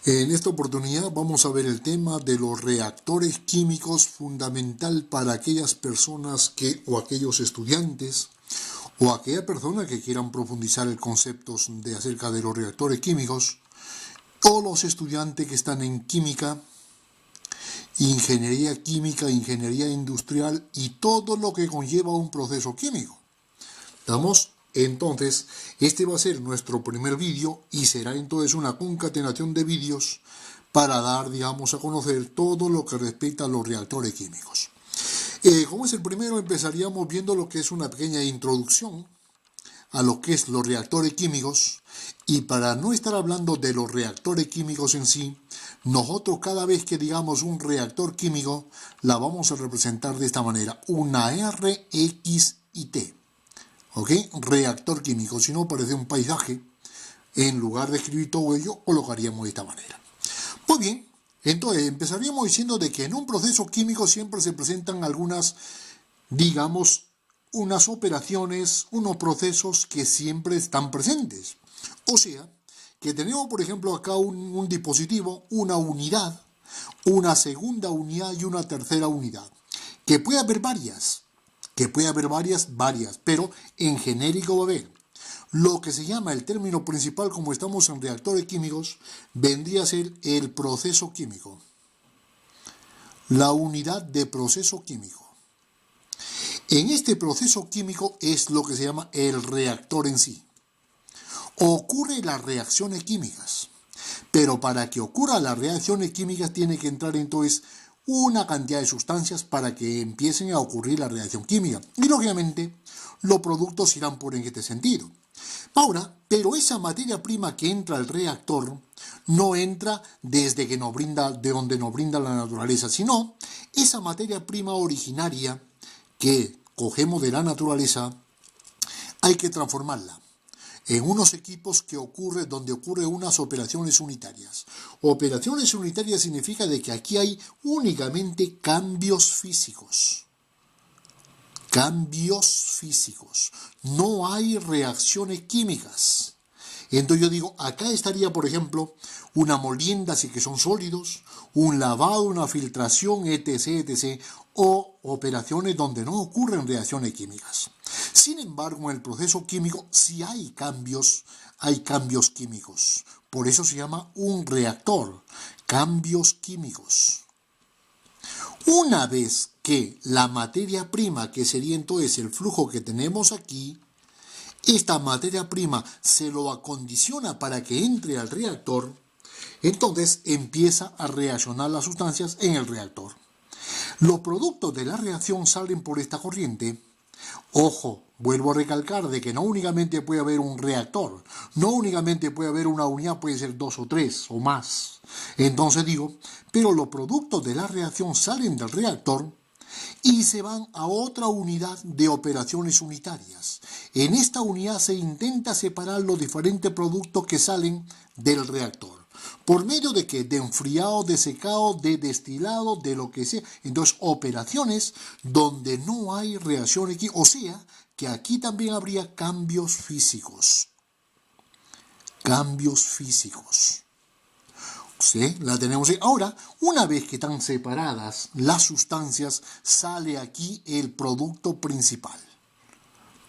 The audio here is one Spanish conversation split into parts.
En esta oportunidad vamos a ver el tema de los reactores químicos, fundamental para aquellas personas o aquellos estudiantes o aquella persona que quieran profundizar el concepto acerca de los reactores químicos, o los estudiantes que están en química, ingeniería química, ingeniería industrial y todo lo que conlleva un proceso químico. ¿Estamos? Entonces, este va a ser nuestro primer vídeo y será entonces una concatenación de vídeos para dar, a conocer todo lo que respecta a los reactores químicos. Como es el primero, empezaríamos viendo lo que es una pequeña introducción a lo que es los reactores químicos, y para no estar hablando de los reactores químicos en sí, nosotros cada vez que digamos un reactor químico, la vamos a representar de esta manera, una R, X y T. ¿Ok? Reactor químico, si no parece un paisaje, en lugar de escribir todo ello, colocaríamos de esta manera. Muy bien, entonces empezaríamos diciendo de que en un proceso químico siempre se presentan algunas, unas operaciones, unos procesos que siempre están presentes. O sea, que tenemos por ejemplo acá un dispositivo, una unidad, una segunda unidad y una tercera unidad, que puede haber varias, pero en genérico va a haber. Lo que se llama el término principal, como estamos en reactores químicos, vendría a ser el proceso químico. La unidad de proceso químico. En este proceso químico es lo que se llama el reactor en sí. Ocurren las reacciones químicas, pero para que ocurran las reacciones químicas tiene que entrar entonces una cantidad de sustancias para que empiecen a ocurrir la reacción química. Y lógicamente los productos irán por en este sentido. Ahora, pero esa materia prima que entra al reactor no entra desde que de donde nos brinda la naturaleza, sino esa materia prima originaria que cogemos de la naturaleza, hay que transformarla en unos equipos donde ocurren unas operaciones unitarias. Operaciones unitarias significa de que aquí hay únicamente cambios físicos. Cambios físicos. No hay reacciones químicas. Entonces yo digo, acá estaría, por ejemplo, una molienda, así que son sólidos, un lavado, una filtración, etc., o operaciones donde no ocurren reacciones químicas. Sin embargo, en el proceso químico sí hay cambios químicos. Por eso se llama un reactor, cambios químicos. Una vez que la materia prima, que sería entonces el flujo que tenemos aquí, esta materia prima se lo acondiciona para que entre al reactor, entonces empieza a reaccionar las sustancias en el reactor. Los productos de la reacción salen por esta corriente. Ojo, vuelvo a recalcar de que no únicamente puede haber un reactor, no únicamente puede haber una unidad, puede ser 2 o 3 o más. Entonces digo, pero los productos de la reacción salen del reactor y se van a otra unidad de operaciones unitarias. En esta unidad se intenta separar los diferentes productos que salen del reactor. ¿Por medio de qué? De enfriado, de secado, de destilado, de lo que sea. Entonces, operaciones donde no hay reacciones químicas. O sea, que aquí también habría cambios físicos. Cambios físicos. ¿Sí? La tenemos ahí. Ahora, una vez que están separadas las sustancias, sale aquí el producto principal.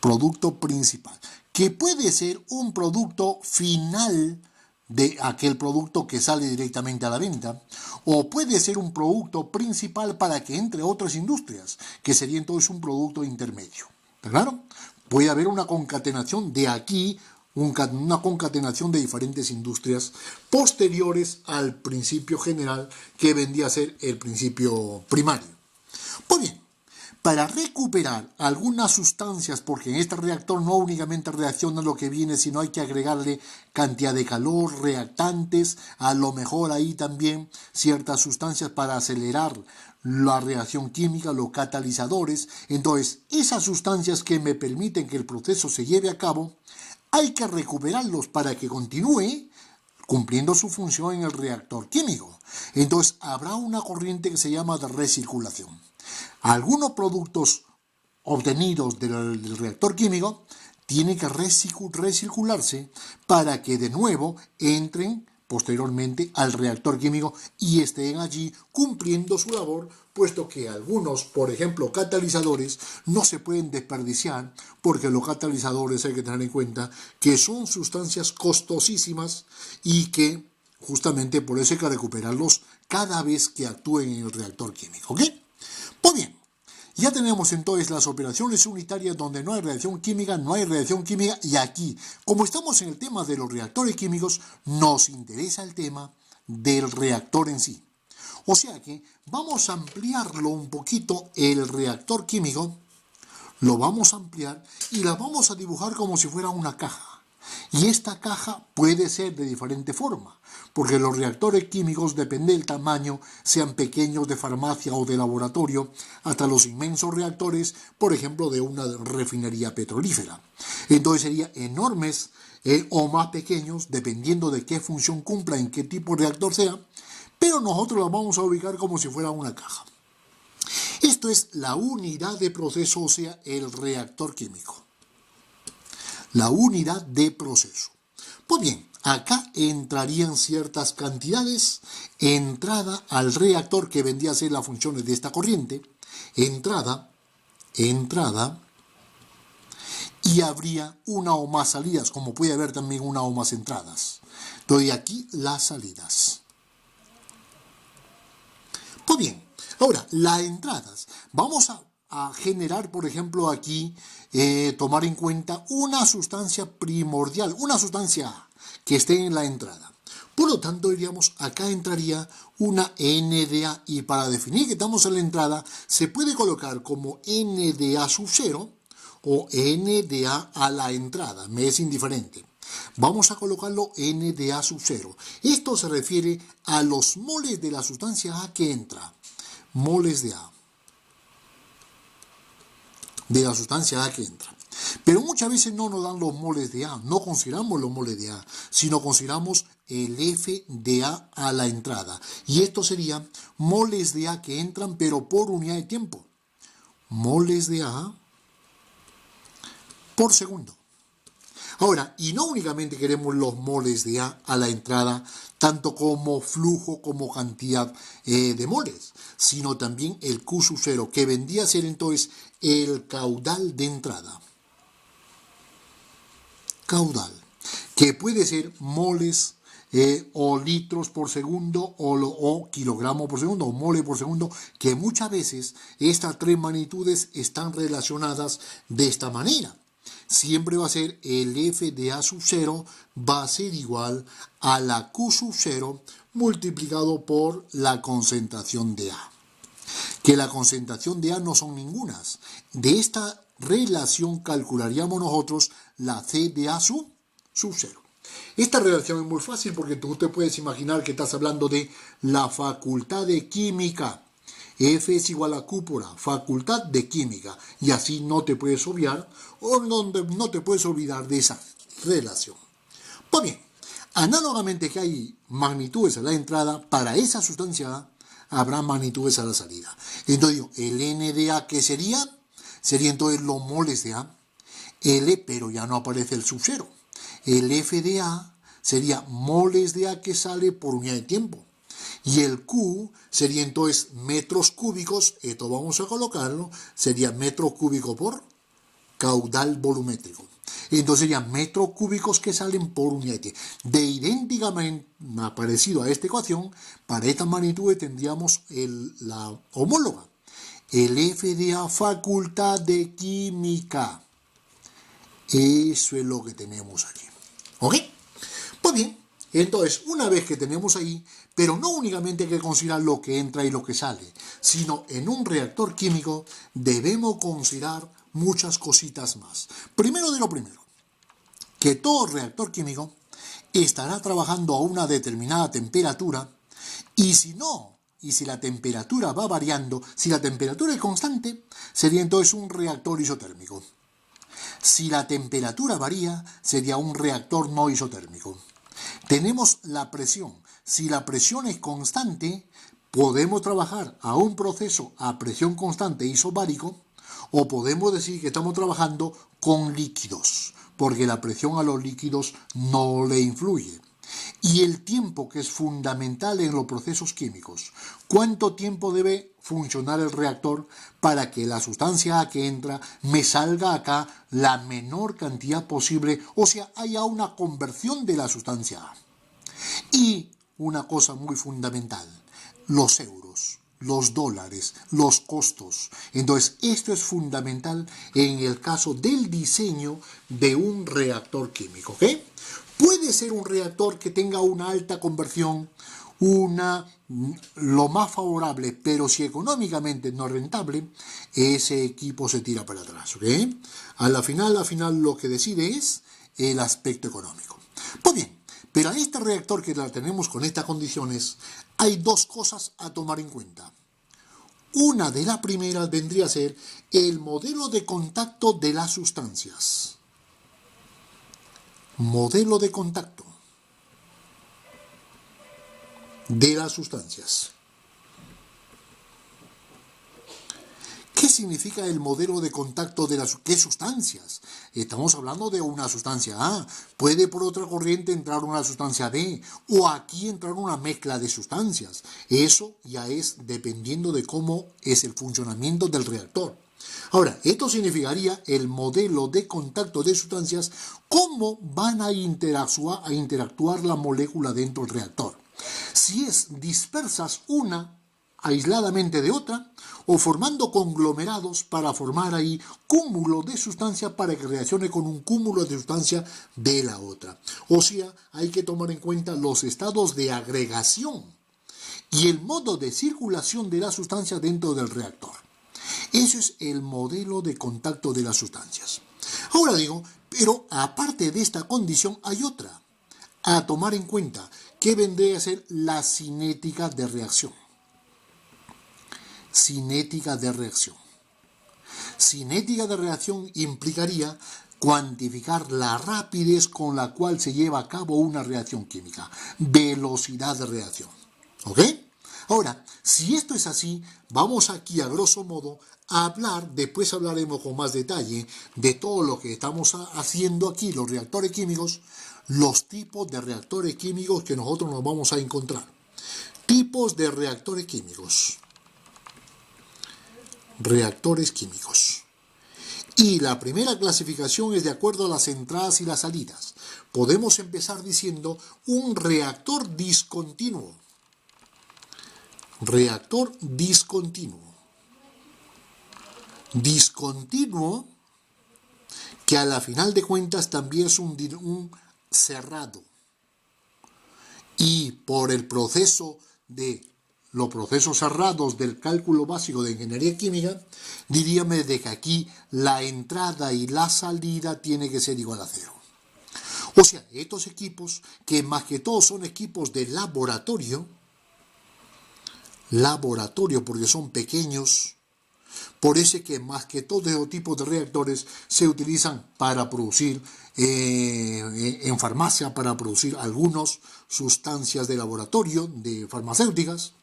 Producto principal. Que puede ser un producto final de aquel producto que sale directamente a la venta, o puede ser un producto principal para que entre otras industrias, que sería entonces un producto intermedio. ¿Está claro? Puede haber una concatenación de aquí, una concatenación de diferentes industrias posteriores al principio general que vendría a ser el principio primario. Pues bien, para recuperar algunas sustancias, porque en este reactor no únicamente reacciona lo que viene, sino hay que agregarle cantidad de calor, reactantes, a lo mejor ahí también ciertas sustancias para acelerar la reacción química, los catalizadores. Entonces, esas sustancias que me permiten que el proceso se lleve a cabo, hay que recuperarlos para que continúe cumpliendo su función en el reactor químico. Entonces, habrá una corriente que se llama de recirculación. Algunos productos obtenidos del reactor químico tienen que recircularse para que de nuevo entren posteriormente al reactor químico y estén allí cumpliendo su labor, puesto que algunos, por ejemplo, catalizadores, no se pueden desperdiciar, porque los catalizadores hay que tener en cuenta que son sustancias costosísimas y que justamente por eso hay que recuperarlos cada vez que actúen en el reactor químico. ¿Ok? Pues bien, ya tenemos entonces las operaciones unitarias donde no hay reacción química, y aquí, como estamos en el tema de los reactores químicos, nos interesa el tema del reactor en sí. O sea que vamos a ampliarlo un poquito el reactor químico, lo vamos a ampliar y la vamos a dibujar como si fuera una caja. Y esta caja puede ser de diferente forma, porque los reactores químicos, depende del tamaño, sean pequeños de farmacia o de laboratorio, hasta los inmensos reactores, por ejemplo, de una refinería petrolífera. Entonces serían enormes o más pequeños, dependiendo de qué función cumpla, en qué tipo de reactor sea, pero nosotros los vamos a ubicar como si fuera una caja. Esto es la unidad de proceso, o sea, el reactor químico. La unidad de proceso. Pues bien, acá entrarían ciertas cantidades, entrada al reactor, que vendría a ser las funciones de esta corriente, entrada, y habría una o más salidas, como puede haber también una o más entradas. Entonces aquí las salidas. Pues bien, ahora, las entradas. Vamos a generar, por ejemplo, aquí, tomar en cuenta una sustancia primordial, una sustancia que esté en la entrada. Por lo tanto, diríamos, acá entraría una NDA, y para definir que estamos en la entrada, se puede colocar como NDA sub 0 o NDA a la entrada, me es indiferente. Vamos a colocarlo NDA sub 0. Esto se refiere a los moles de la sustancia A que entra. Moles de A. De la sustancia A que entra. Pero muchas veces no nos dan los moles de A, no consideramos los moles de A, sino consideramos el F de A a la entrada. Y esto sería moles de A que entran, pero por unidad de tiempo. Moles de A por segundo. Ahora, y no únicamente queremos los moles de A a la entrada, tanto como flujo como cantidad de moles, sino también el Q sub 0, que vendría a ser entonces el caudal de entrada. Caudal, que puede ser moles o litros por segundo o kilogramos por segundo o mole por segundo, que muchas veces estas tres magnitudes están relacionadas de esta manera. Siempre va a ser el F de A sub 0 va a ser igual a la Q sub 0 multiplicado por la concentración de A. Que la concentración de A no son ningunas. De esta relación calcularíamos nosotros la C de A sub 0. Esta relación es muy fácil porque tú te puedes imaginar que estás hablando de la facultad de química. F es igual a Q por A, facultad de química. Y así no te puedes obviar o no te puedes olvidar de esa relación. Pues bien, análogamente que hay magnitudes a la entrada, para esa sustancia A habrá magnitudes a la salida. Entonces digo, el N de A, ¿qué sería? Sería entonces los moles de A. L, pero ya no aparece el sub 0. El F de A sería moles de A que sale por unidad de tiempo. Y el Q sería entonces metros cúbicos, esto vamos a colocarlo, sería metro cúbico por caudal volumétrico. Entonces serían metros cúbicos que salen por unidad de tiempo. De idénticamente parecido a esta ecuación, para esta magnitud tendríamos la homóloga. El F de A, facultad de química. Eso es lo que tenemos aquí. ¿Ok? Pues bien, entonces una vez que tenemos ahí, pero no únicamente hay que considerar lo que entra y lo que sale, sino en un reactor químico debemos considerar muchas cositas más. Primero de lo primero, que todo reactor químico estará trabajando a una determinada temperatura y si la temperatura va variando, si la temperatura es constante, sería entonces un reactor isotérmico. Si la temperatura varía, sería un reactor no isotérmico. Tenemos la presión. Si la presión es constante, podemos trabajar a un proceso a presión constante isobárico o podemos decir que estamos trabajando con líquidos, porque la presión a los líquidos no le influye. y el tiempo, que es fundamental en los procesos químicos. ¿Cuánto tiempo debe funcionar el reactor para que la sustancia A que entra me salga acá la menor cantidad posible? O sea, haya una conversión de la sustancia A. Y una cosa muy fundamental, los euros, los dólares, los costos. Entonces, esto es fundamental en el caso del diseño de un reactor químico, ¿ok? Puede ser un reactor que tenga una alta conversión, lo más favorable, pero si económicamente no es rentable, ese equipo se tira para atrás, ¿ok? A la final lo que decide es el aspecto económico. Pues bien, pero a este reactor que la tenemos con estas condiciones, hay dos cosas a tomar en cuenta. Una de las primeras vendría a ser el modelo de contacto de las sustancias. Modelo de contacto de las sustancias. ¿Qué significa el modelo de contacto de las qué sustancias? Estamos hablando de una sustancia A. Puede por otra corriente entrar una sustancia B o aquí entrar una mezcla de sustancias. Eso ya es dependiendo de cómo es el funcionamiento del reactor. Ahora, esto significaría el modelo de contacto de sustancias, cómo van a interactuar la molécula dentro del reactor. Si es dispersas una aisladamente de otra, o formando conglomerados para formar ahí cúmulo de sustancia para que reaccione con un cúmulo de sustancia de la otra. O sea, hay que tomar en cuenta los estados de agregación y el modo de circulación de la sustancia dentro del reactor. Ese es el modelo de contacto de las sustancias. Ahora digo, pero aparte de esta condición hay otra a tomar en cuenta, que vendría a ser la cinética de reacción. Cinética de reacción. Cinética de reacción implicaría cuantificar la rapidez con la cual se lleva a cabo una reacción química. Velocidad de reacción. ¿Ok? Ahora, si esto es así, vamos aquí a grosso modo a hablar, después hablaremos con más detalle de todo lo que estamos haciendo aquí, los reactores químicos, los tipos de reactores químicos que nosotros nos vamos a encontrar. Tipos de reactores químicos. Reactores químicos. Y la primera clasificación es de acuerdo a las entradas y las salidas. Podemos empezar diciendo un reactor discontinuo. Reactor discontinuo. Discontinuo que a la final de cuentas también es un cerrado. Y por el proceso de los procesos cerrados del cálculo básico de ingeniería química, diríamos de que aquí la entrada y la salida tiene que ser igual a cero. O sea, estos equipos, que más que todo son equipos de laboratorio porque son pequeños, por eso que más que todo esos tipos de reactores se utilizan para producir en farmacia, para producir algunas sustancias de laboratorio, de farmacéuticas.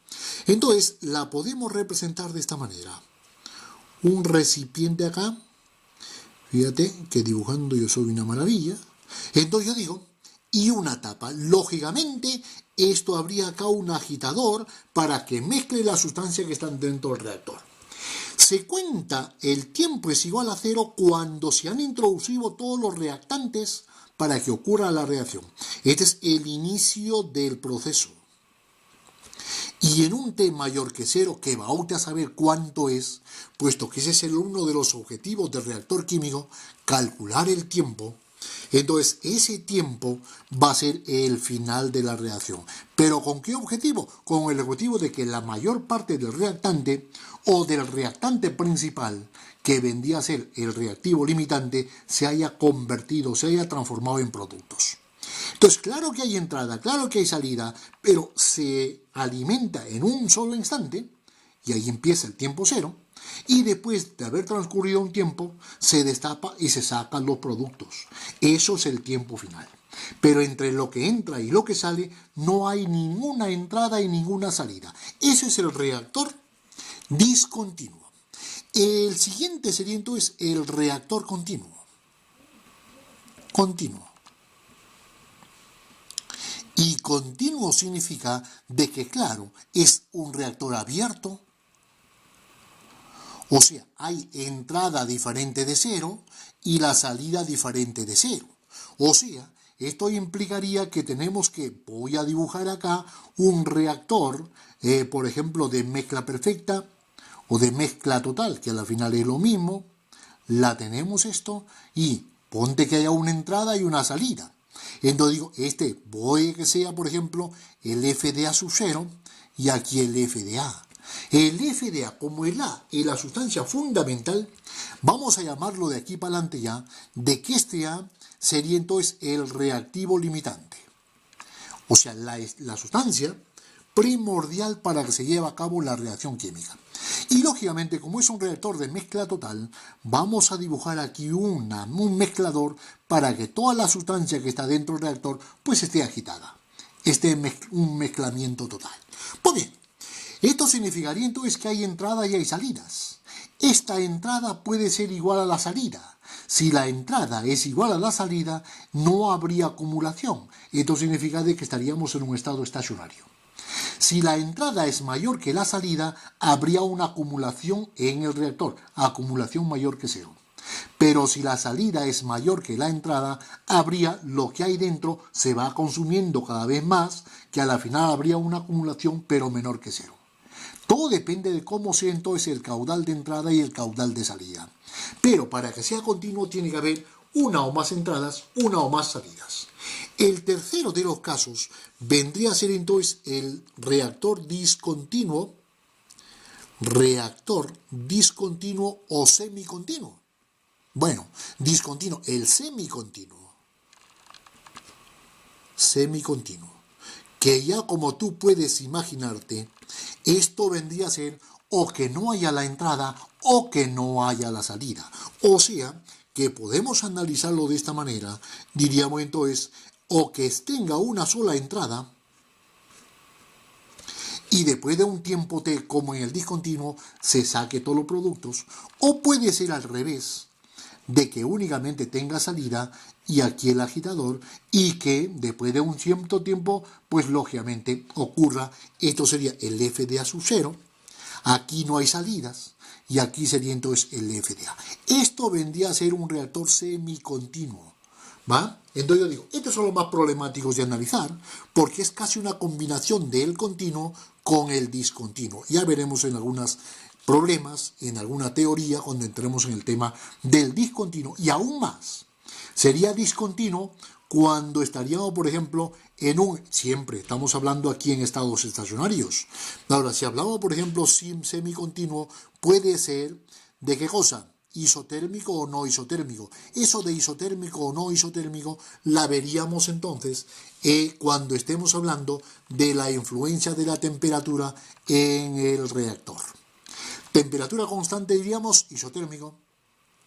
Entonces la podemos representar de esta manera. Un recipiente acá, fíjate que dibujando yo soy una maravilla. Entonces yo digo, y una tapa. Lógicamente esto habría acá un agitador para que mezcle la sustancia que están dentro del reactor. Se cuenta el tiempo es igual a cero cuando se han introducido todos los reactantes para que ocurra la reacción. Este es el inicio del proceso. Y en un T mayor que cero, que va usted a saber cuánto es, puesto que ese es uno de los objetivos del reactor químico, calcular el tiempo. Entonces, ese tiempo va a ser el final de la reacción. ¿Pero con qué objetivo? Con el objetivo de que la mayor parte del reactante o del reactante principal, que vendría a ser el reactivo limitante, se haya convertido, se haya transformado en productos. Entonces, claro que hay entrada, claro que hay salida, pero se alimenta en un solo instante, y ahí empieza el tiempo cero, y después de haber transcurrido un tiempo, se destapa y se sacan los productos. Eso es el tiempo final. Pero entre lo que entra y lo que sale, no hay ninguna entrada y ninguna salida. Ese es el reactor discontinuo. El siguiente sería entonces el reactor continuo. Continuo. Discontinuo significa de que, claro, es un reactor abierto, o sea, hay entrada diferente de cero y la salida diferente de cero. O sea, esto implicaría que tenemos que, voy a dibujar acá, un reactor, por ejemplo, de mezcla perfecta o de mezcla total, que al final es lo mismo. La tenemos esto y ponte que haya una entrada y una salida. Entonces digo, voy a que sea, por ejemplo, el FDA sub 0 y aquí el FDA. El FDA, como el A es la sustancia fundamental, vamos a llamarlo de aquí para adelante ya, de que este A sería entonces el reactivo limitante. O sea, la sustancia primordial para que se lleve a cabo la reacción química. Y lógicamente, como es un reactor de mezcla total, vamos a dibujar aquí un mezclador para que toda la sustancia que está dentro del reactor pues esté agitada. Un mezclamiento total. Pues bien, esto significaría entonces que hay entrada y hay salidas. Esta entrada puede ser igual a la salida. Si la entrada es igual a la salida, no habría acumulación. Esto significa que estaríamos en un estado estacionario. Si la entrada es mayor que la salida, habría una acumulación en el reactor, acumulación mayor que cero. Pero si la salida es mayor que la entrada, habría lo que hay dentro, se va consumiendo cada vez más, que a la final habría una acumulación pero menor que cero. Todo depende de cómo sea entonces el caudal de entrada y el caudal de salida. Pero para que sea continuo tiene que haber una o más entradas, una o más salidas. El tercero de los casos vendría a ser entonces el reactor discontinuo o semicontinuo. Bueno, discontinuo, el semicontinuo, que ya como tú puedes imaginarte, esto vendría a ser o que no haya la entrada o que no haya la salida. O sea, que podemos analizarlo de esta manera, diríamos entonces, o que tenga una sola entrada y después de un tiempo T, como en el discontinuo, se saque todos los productos, o puede ser al revés, de que únicamente tenga salida y aquí el agitador y que después de un cierto tiempo, pues lógicamente ocurra, esto sería el FDA sub 0, aquí no hay salidas y aquí sería entonces el FDA. Esto vendría a ser un reactor semicontinuo, ¿va? Entonces yo digo, estos son los más problemáticos de analizar porque es casi una combinación del continuo con el discontinuo. Ya veremos en algunos problemas, en alguna teoría, cuando entremos en el tema del discontinuo. Y aún más, sería discontinuo cuando estaríamos, por ejemplo, siempre estamos hablando aquí en estados estacionarios. Ahora, si hablamos, por ejemplo, semicontinuo, puede ser, ¿de qué cosa? Isotérmico o no isotérmico. Eso de isotérmico o no isotérmico la veríamos entonces cuando estemos hablando de la influencia de la temperatura en el reactor. Temperatura constante diríamos isotérmico,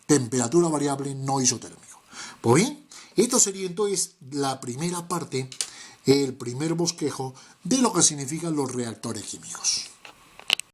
temperatura variable no isotérmico. Pues bien, esto sería entonces la primera parte, el primer bosquejo de lo que significan los reactores químicos.